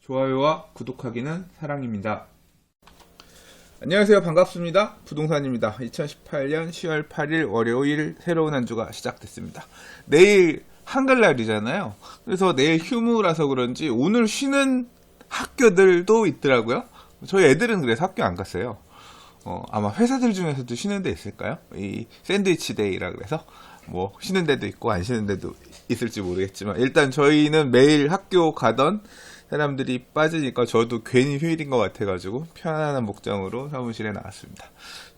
좋아요와 구독하기는 사랑입니다. 안녕하세요. 반갑습니다. 부동산입니다. 2018년 10월 8일 월요일 새로운 한 주가 시작됐습니다. 내일 한글날이잖아요. 그래서 내일 휴무라서 그런지 오늘 쉬는 학교들도 있더라고요. 저희 애들은 그래서 학교 안 갔어요. 아마 회사들 중에서도 쉬는 데 있을까요? 이 샌드위치 데이라 그래서 뭐 쉬는 데도 있고 안 쉬는 데도 있을지 모르겠지만 일단 저희는 매일 학교 가던 사람들이 빠지니까 저도 괜히 휴일인 것 같아가지고 편안한 목적으로 사무실에 나왔습니다.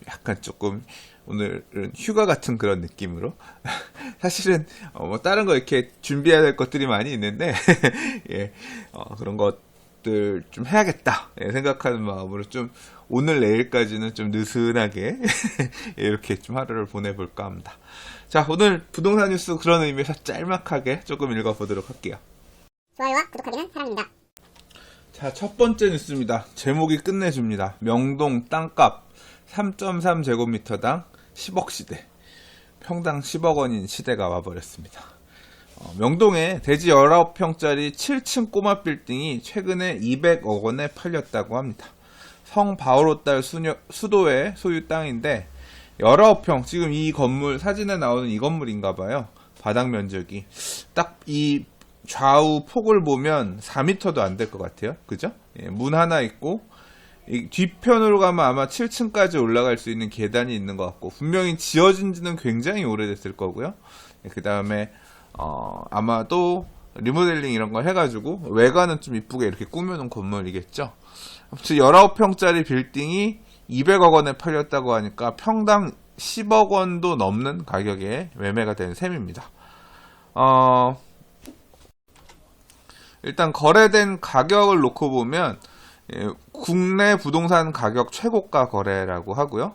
약간 조금 오늘은 휴가 같은 그런 느낌으로 사실은 뭐 다른 거 이렇게 준비해야 될 것들이 많이 있는데 예, 그런 것들 좀 해야겠다 생각하는 마음으로 좀 오늘 내일까지는 좀 느슨하게 이렇게 좀 하루를 보내볼까 합니다. 자, 오늘 부동산 뉴스 그런 의미에서 짤막하게 조금 읽어보도록 할게요. 좋아요와 구독하기는 사랑입니다. 자, 첫 번째 뉴스입니다. 제목이 끝내줍니다. 명동 땅값 3.3제곱미터당 10억 시대. 평당 10억 원인 시대가 와버렸습니다. 명동에 대지 19평짜리 7층 꼬마 빌딩이 최근에 200억 원에 팔렸다고 합니다. 성바오로딸 수도의 소유 땅인데 19평, 지금 이 건물 사진에 나오는 이 건물인가봐요. 바닥 면적이 딱 이 좌우 폭을 보면 4m도 안 될 것 같아요. 그죠? 예, 문 하나 있고 이 뒤편으로 가면 아마 7층까지 올라갈 수 있는 계단이 있는 것 같고 분명히 지어진 지는 굉장히 오래됐을 거고요. 예, 그 다음에 아마도 리모델링 이런 거 해가지고 외관은 좀 이쁘게 이렇게 꾸며놓은 건물이겠죠. 아무튼 19평짜리 빌딩이 200억 원에 팔렸다고 하니까 평당 10억 원도 넘는 가격에 매매가 된 셈입니다. 일단 거래된 가격을 놓고 보면 국내 부동산 가격 최고가 거래라고 하고요.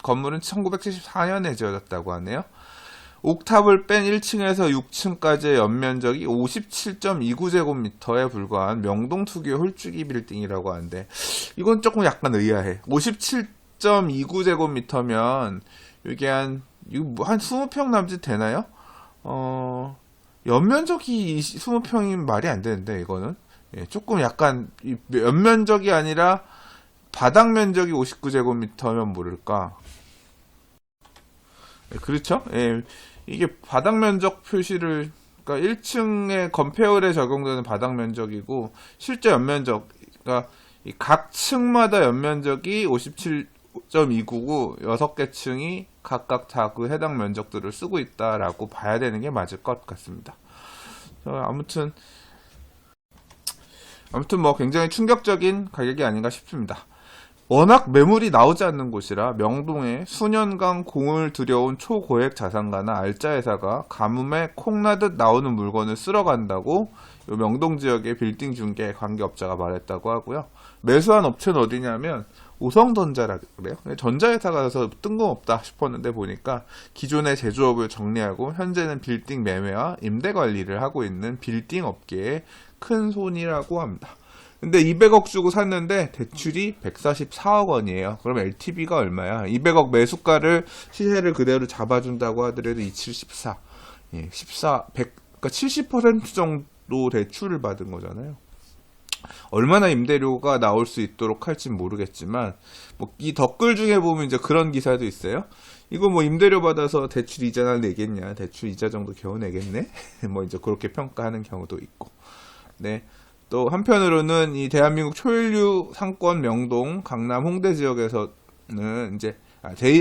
건물은 1974년에 지어졌다고 하네요. 옥탑을 뺀 1층에서 6층까지의 연면적이 57.29제곱미터에 불과한 명동 특유의 홀쭉이 빌딩이라고 하는데 이건 조금 약간 의아해. 57.29제곱미터면 이게 한 20평 남짓 되나요? 연면적이 20평이면 말이 안 되는데 이거는 조금 약간 연면적이 아니라 바닥 면적이 59제곱미터면 모를까. 그렇죠? 이게 바닥 면적 표시를 그러니까 1층에 건폐율에 적용되는 바닥 면적이고 실제 연면적 그러니까 각 층마다 연면적이 57.29고 6개 층이 각각 다 그 해당 면적들을 쓰고 있다라고 봐야 되는 게 맞을 것 같습니다. 아무튼 뭐 굉장히 충격적인 가격이 아닌가 싶습니다. 워낙 매물이 나오지 않는 곳이라 명동에 수년간 공을 들여온 초고액 자산가나 알짜회사가 가뭄에 콩나듯 나오는 물건을 쓸어간다고 명동 지역의 빌딩 중개 관계업자가 말했다고 하고요. 매수한 업체는 어디냐면 오성전자라 그래요. 전자회사가 가서 뜬금없다 싶었는데 보니까 기존의 제조업을 정리하고 현재는 빌딩 매매와 임대 관리를 하고 있는 빌딩 업계의 큰 손이라고 합니다. 근데 200억 주고 샀는데 대출이 144억 원이에요. 그럼 LTV가 얼마야? 200억 매수가를 시세를 그대로 잡아준다고 하더라도 2714. 예, 100, 그러니까 70% 정도 대출을 받은 거잖아요. 얼마나 임대료가 나올 수 있도록 할진 모르겠지만 뭐 이 댓글 중에 보면 이제 그런 기사도 있어요. 이거 뭐 임대료 받아서 대출 이자나 내겠냐? 대출 이자 정도 겨우 내겠네? 뭐 이제 그렇게 평가하는 경우도 있고. 네. 또 한편으로는 이 대한민국 초일류 상권 명동, 강남, 홍대 지역에서는 이제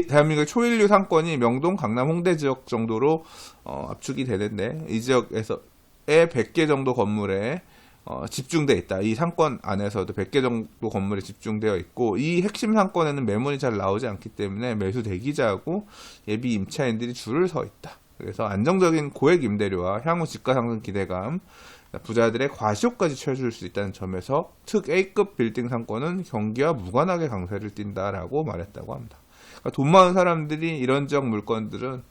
대한민국 초일류 상권이 명동, 강남, 홍대 지역 정도로 압축이 되는데 이 지역에서의 100개 정도 건물에 집중되어 있다. 이 상권 안에서도 100개 정도 건물에 집중되어 있고 이 핵심 상권에는 매물이 잘 나오지 않기 때문에 매수 대기자하고 예비 임차인들이 줄을 서 있다. 그래서 안정적인 고액 임대료와 향후 집가 상승 기대감, 부자들의 과시효까지 취해줄 수 있다는 점에서 특 A급 빌딩 상권은 경기와 무관하게 강세를 띈다라고 말했다고 합니다. 그러니까 돈 많은 사람들이 이런 지역 물건들은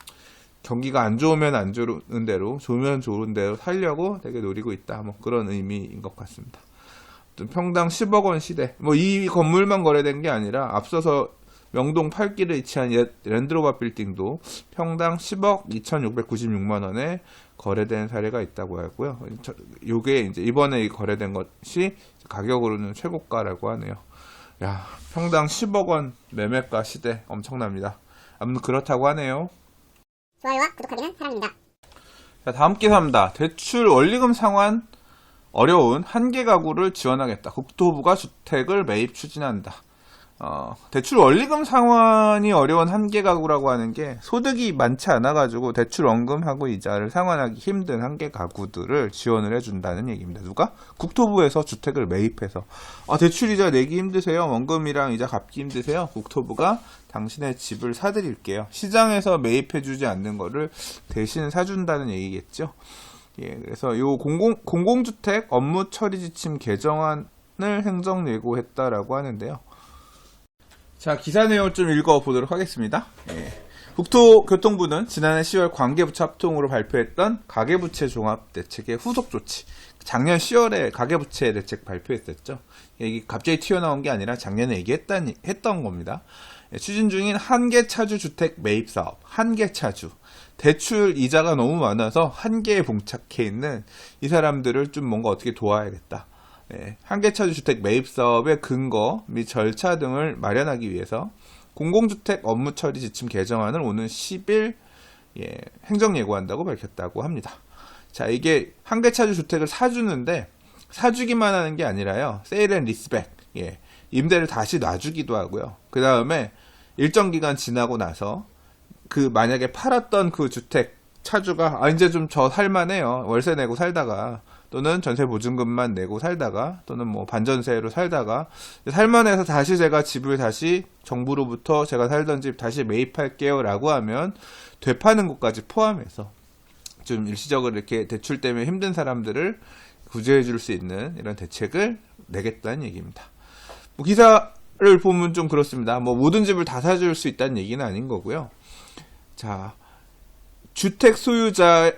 경기가 안 좋으면 안 좋은 대로, 좋으면 좋은 대로 살려고 되게 노리고 있다. 뭐 그런 의미인 것 같습니다. 평당 10억 원 시대. 뭐 이 건물만 거래된 게 아니라 앞서서 명동 8길에 위치한 옛 랜드로버 빌딩도 평당 10억 2,696만 원에 거래된 사례가 있다고 하고요. 요게 이제 이번에 거래된 것이 가격으로는 최고가라고 하네요. 야, 평당 10억 원 매매가 시대 엄청납니다. 아무튼 그렇다고 하네요. 좋아요와 구독하기는 사랑입니다. 자, 다음 기사입니다. 대출 원리금 상환 어려운 한계 가구를 지원하겠다. 국토부가 주택을 매입 추진한다. 대출 원리금 상환이 어려운 한계 가구라고 하는 게 소득이 많지 않아가지고 대출 원금하고 이자를 상환하기 힘든 한계 가구들을 지원을 해준다는 얘기입니다. 누가? 국토부에서 주택을 매입해서 대출 이자 내기 힘드세요? 원금이랑 이자 갚기 힘드세요? 국토부가 당신의 집을 사드릴게요. 시장에서 매입해주지 않는 거를 대신 사준다는 얘기겠죠. 예, 그래서 요 공공주택 업무 처리 지침 개정안을 행정 예고했다라고 하는데요. 자, 기사 내용을 좀 읽어보도록 하겠습니다. 예. 국토교통부는 지난해 10월 관계부처 합동으로 발표했던 가계부채 종합대책의 후속 조치, 작년 10월에 가계부채 대책 발표했었죠. 이게 갑자기 튀어나온 게 아니라 작년에 했던 겁니다. 예, 추진 중인 한계차주 주택 매입 사업, 한계차주. 대출 이자가 너무 많아서 한계에 봉착해 있는 이 사람들을 좀 뭔가 어떻게 도와야겠다. 네, 한계차주 주택 매입 사업의 근거 및 절차 등을 마련하기 위해서 공공주택 업무 처리 지침 개정안을 오는 10일 행정 예고한다고 밝혔다고 합니다. 자, 이게 한계차주 주택을 사주는데 사주기만 하는 게 아니라요. 세일 앤 리스백, 임대를 다시 놔주기도 하고요. 그 다음에 일정 기간 지나고 나서 만약에 팔았던 그 주택 차주가 이제 좀 저 살만해요. 월세 내고 살다가 또는 전세 보증금만 내고 살다가 또는 뭐 반전세로 살다가 살만해서 다시 제가 집을 다시 정부로부터 제가 살던 집 다시 매입할게요 라고 하면 되파는 것까지 포함해서 좀 일시적으로 이렇게 대출 때문에 힘든 사람들을 구제해 줄 수 있는 이런 대책을 내겠다는 얘기입니다. 뭐 기사를 보면 좀 그렇습니다. 뭐 모든 집을 다 사줄 수 있다는 얘기는 아닌 거고요. 자, 주택 소유자의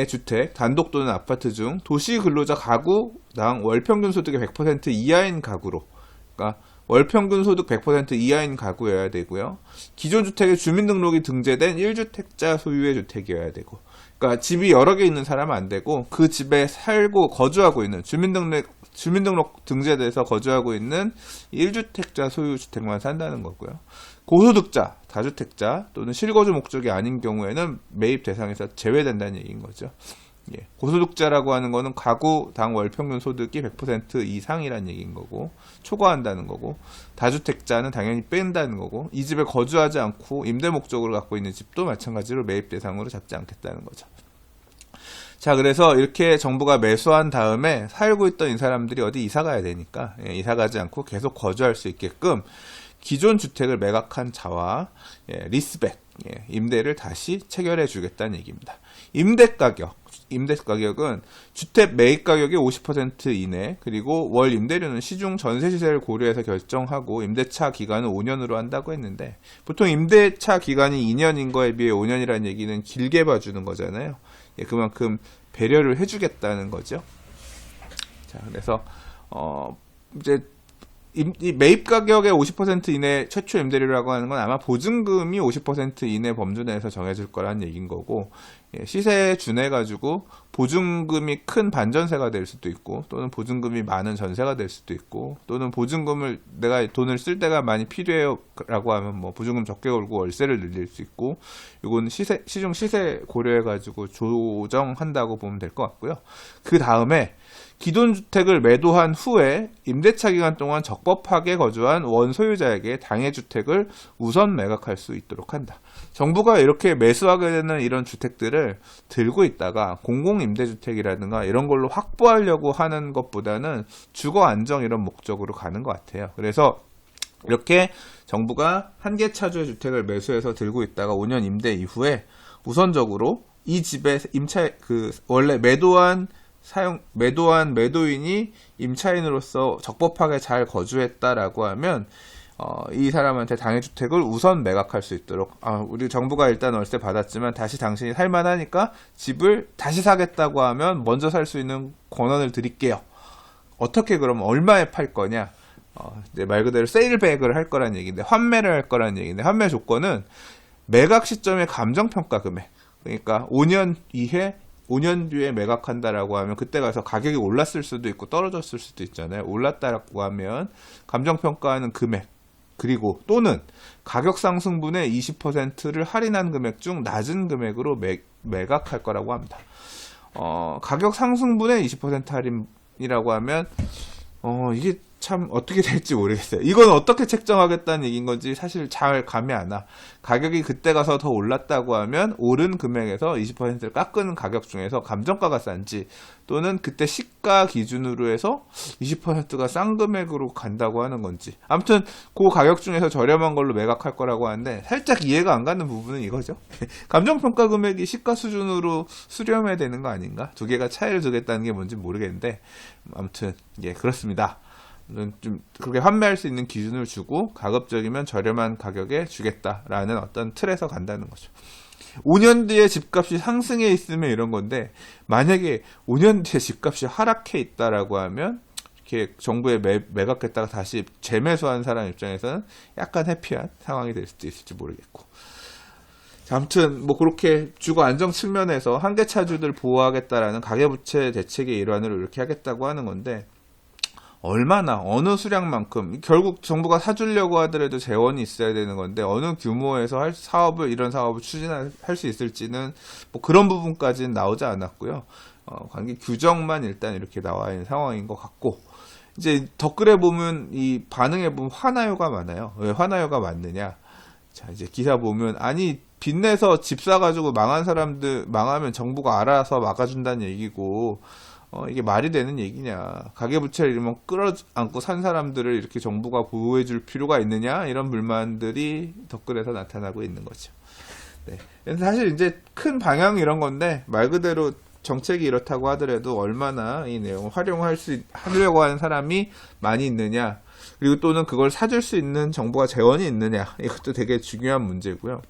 주택, 단독 또는 아파트 중 도시 근로자 가구당 월평균 소득의 100% 이하인 가구로, 그러니까 월평균 소득 100% 이하인 가구여야 되고요. 기존 주택에 주민등록이 등재된 1주택자 소유의 주택이어야 되고, 그러니까 집이 여러 개 있는 사람은 안 되고 그 집에 살고 거주하고 있는 주민등록 등재돼서 거주하고 있는 1주택자 소유 주택만 산다는 거고요. 고소득자, 다주택자 또는 실거주 목적이 아닌 경우에는 매입 대상에서 제외된다는 얘기인 거죠. 예, 고소득자라고 하는 거는 가구당 월평균 소득이 100% 이상이라는 얘기인 거고 초과한다는 거고, 다주택자는 당연히 뺀다는 거고, 이 집에 거주하지 않고 임대 목적으로 갖고 있는 집도 마찬가지로 매입 대상으로 잡지 않겠다는 거죠. 자, 그래서 이렇게 정부가 매수한 다음에 살고 있던 이 사람들이 어디 이사 가야 되니까 이사 가지 않고 계속 거주할 수 있게끔 기존 주택을 매각한 자와 리스백, 임대를 다시 체결해 주겠다는 얘기입니다. 임대 가격은 주택 매입 가격의 50% 이내, 그리고 월 임대료는 시중 전세 시세를 고려해서 결정하고 임대차 기간은 5년으로 한다고 했는데, 보통 임대차 기간이 2년인 거에 비해 5년이라는 얘기는 길게 봐주는 거잖아요. 그만큼 배려를 해주겠다는 거죠. 자, 그래서 이제 이 매입 가격의 50% 이내 최초 임대료라고 하는 건 아마 보증금이 50% 이내 범주 내에서 정해질 거라는 얘기인 거고, 시세에 준해 가지고 보증금이 큰 반전세가 될 수도 있고, 또는 보증금이 많은 전세가 될 수도 있고, 또는 보증금을 내가 돈을 쓸 때가 많이 필요해요라고 하면 뭐 보증금 적게 걸고 월세를 늘릴 수 있고, 이건 시중 시세 고려해 가지고 조정한다고 보면 될 것 같고요. 그 다음에 기존 주택을 매도한 후에 임대차 기간 동안 적법하게 거주한 원소유자에게 당해주택을 우선 매각할 수 있도록 한다. 정부가 이렇게 매수하게 되는 이런 주택들을 들고 있다가 공공임대주택이라든가 이런 걸로 확보하려고 하는 것보다는 주거 안정 이런 목적으로 가는 것 같아요. 그래서 이렇게 정부가 한계차주의 주택을 매수해서 들고 있다가 5년 임대 이후에 우선적으로 이 집에 원래 매도한 매도인이 임차인으로서 적법하게 잘 거주했다라고 하면 이 사람한테 당해주택을 우선 매각할 수 있도록, 우리 정부가 일단 월세 받았지만 다시 당신이 살만하니까 집을 다시 사겠다고 하면 먼저 살 수 있는 권한을 드릴게요. 어떻게 그럼 얼마에 팔 거냐? 이제 말 그대로 세일백을 할 거란 얘기인데, 환매를 할 거란 얘기인데, 환매 조건은 매각 시점의 감정평가 금액. 그러니까 5년 이해, 5년 뒤에 매각한다라고 하면 그때 가서 가격이 올랐을 수도 있고 떨어졌을 수도 있잖아요. 올랐다라고 하면 감정평가하는 금액, 그리고 또는 가격 상승분의 20%를 할인한 금액 중 낮은 금액으로 매각할 거라고 합니다. 가격 상승분의 20% 할인이라고 하면 이게 참 어떻게 될지 모르겠어요. 이건 어떻게 책정하겠다는 얘기인 건지 사실 잘 감이 안 와. 가격이 그때 가서 더 올랐다고 하면 오른 금액에서 20%를 깎은 가격 중에서 감정가가 싼지, 또는 그때 시가 기준으로 해서 20%가 싼 금액으로 간다고 하는 건지, 아무튼 그 가격 중에서 저렴한 걸로 매각할 거라고 하는데, 살짝 이해가 안 가는 부분은 이거죠. 감정평가 금액이 시가 수준으로 수렴해야 되는 거 아닌가? 두 개가 차이를 두겠다는 게 뭔지 모르겠는데, 아무튼 예, 그렇습니다. 좀 그렇게 환매할 수 있는 기준을 주고 가급적이면 저렴한 가격에 주겠다라는 어떤 틀에서 간다는 거죠. 5년 뒤에 집값이 상승해 있으면 이런 건데, 만약에 5년 뒤에 집값이 하락해 있다라고 하면 이렇게 정부에 매각했다가 다시 재매수한 사람 입장에서는 약간 해피한 상황이 될 수도 있을지 모르겠고. 자, 아무튼 뭐 그렇게 주거 안정 측면에서 한계차주들 보호하겠다라는 가계부채 대책의 일환으로 이렇게 하겠다고 하는 건데, 얼마나, 어느 수량만큼, 결국 정부가 사주려고 하더라도 재원이 있어야 되는 건데, 어느 규모에서 이런 사업을 추진할 수 있을지는, 뭐 그런 부분까지는 나오지 않았고요. 관계 규정만 일단 이렇게 나와 있는 상황인 것 같고, 이제 댓글에 보면, 이 반응에 보면 화나요가 많아요. 왜 화나요가 많느냐? 자, 이제 기사 보면, 아니, 빚내서 집 사가지고 망한 사람들, 망하면 정부가 알아서 막아준다는 얘기고, 이게 말이 되는 얘기냐. 가계부채를 이러면 끌어안고 산 사람들을 이렇게 정부가 보호해줄 필요가 있느냐. 이런 불만들이 댓글에서 나타나고 있는 거죠. 네. 사실 이제 큰 방향 이런 건데, 말 그대로 정책이 이렇다고 하더라도 얼마나 이 내용을 하려고 하는 사람이 많이 있느냐. 그리고 또는 그걸 사줄 수 있는 정부가 재원이 있느냐. 이것도 되게 중요한 문제고요.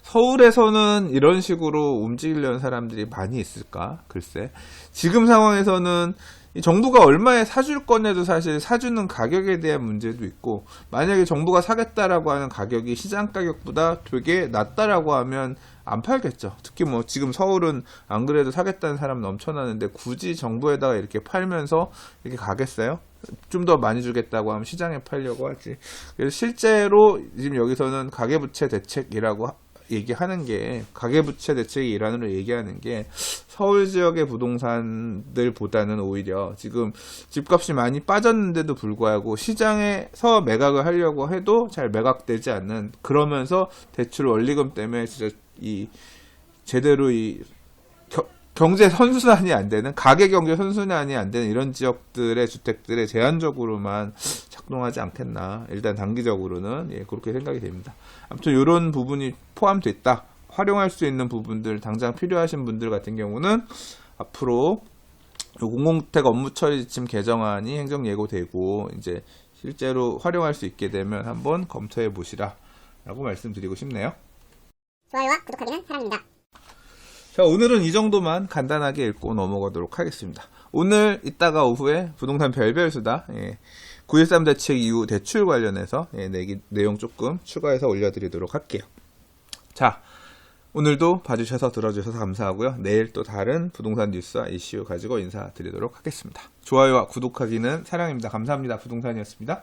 서울에서는 이런 식으로 움직이려는 사람들이 많이 있을까? 글쎄. 지금 상황에서는 정부가 얼마에 사줄 거냐도 사실 사주는 가격에 대한 문제도 있고, 만약에 정부가 사겠다라고 하는 가격이 시장 가격보다 되게 낮다라고 하면 안 팔겠죠. 특히 뭐 지금 서울은 안 그래도 사겠다는 사람 넘쳐나는데 굳이 정부에다가 이렇게 팔면서 이렇게 가겠어요? 좀 더 많이 주겠다고 하면 시장에 팔려고 하지. 그래서 실제로 지금 여기서는 가계부채 대책이라고 얘기하는 게, 가계부채 대책의 일환으로 얘기하는 게 서울 지역의 부동산들보다는 오히려 지금 집값이 많이 빠졌는데도 불구하고 시장에서 매각을 하려고 해도 잘 매각되지 않는, 그러면서 대출 원리금 때문에 진짜 제대로 경제 선순환이 안 되는, 가계 경제 선순환이 안 되는 이런 지역들의 주택들에 제한적으로만 작동하지 않겠나. 일단 단기적으로는 그렇게 생각이 됩니다. 아무튼 이런 부분이 포함됐다. 활용할 수 있는 부분들, 당장 필요하신 분들 같은 경우는 앞으로 공공주택 업무 처리 지침 개정안이 행정 예고되고 이제 실제로 활용할 수 있게 되면 한번 검토해 보시라라고 말씀드리고 싶네요. 좋아요와 구독하기는 사랑입니다. 자, 오늘은 이 정도만 간단하게 읽고 넘어가도록 하겠습니다. 오늘 이따가 오후에 부동산 별별 수다 9.13 대책 이후 대출 관련해서 내용 조금 추가해서 올려드리도록 할게요. 자, 오늘도 봐주셔서 들어주셔서 감사하고요. 내일 또 다른 부동산 뉴스와 이슈 가지고 인사드리도록 하겠습니다. 좋아요와 구독하기는 사랑입니다. 감사합니다. 부동산이었습니다.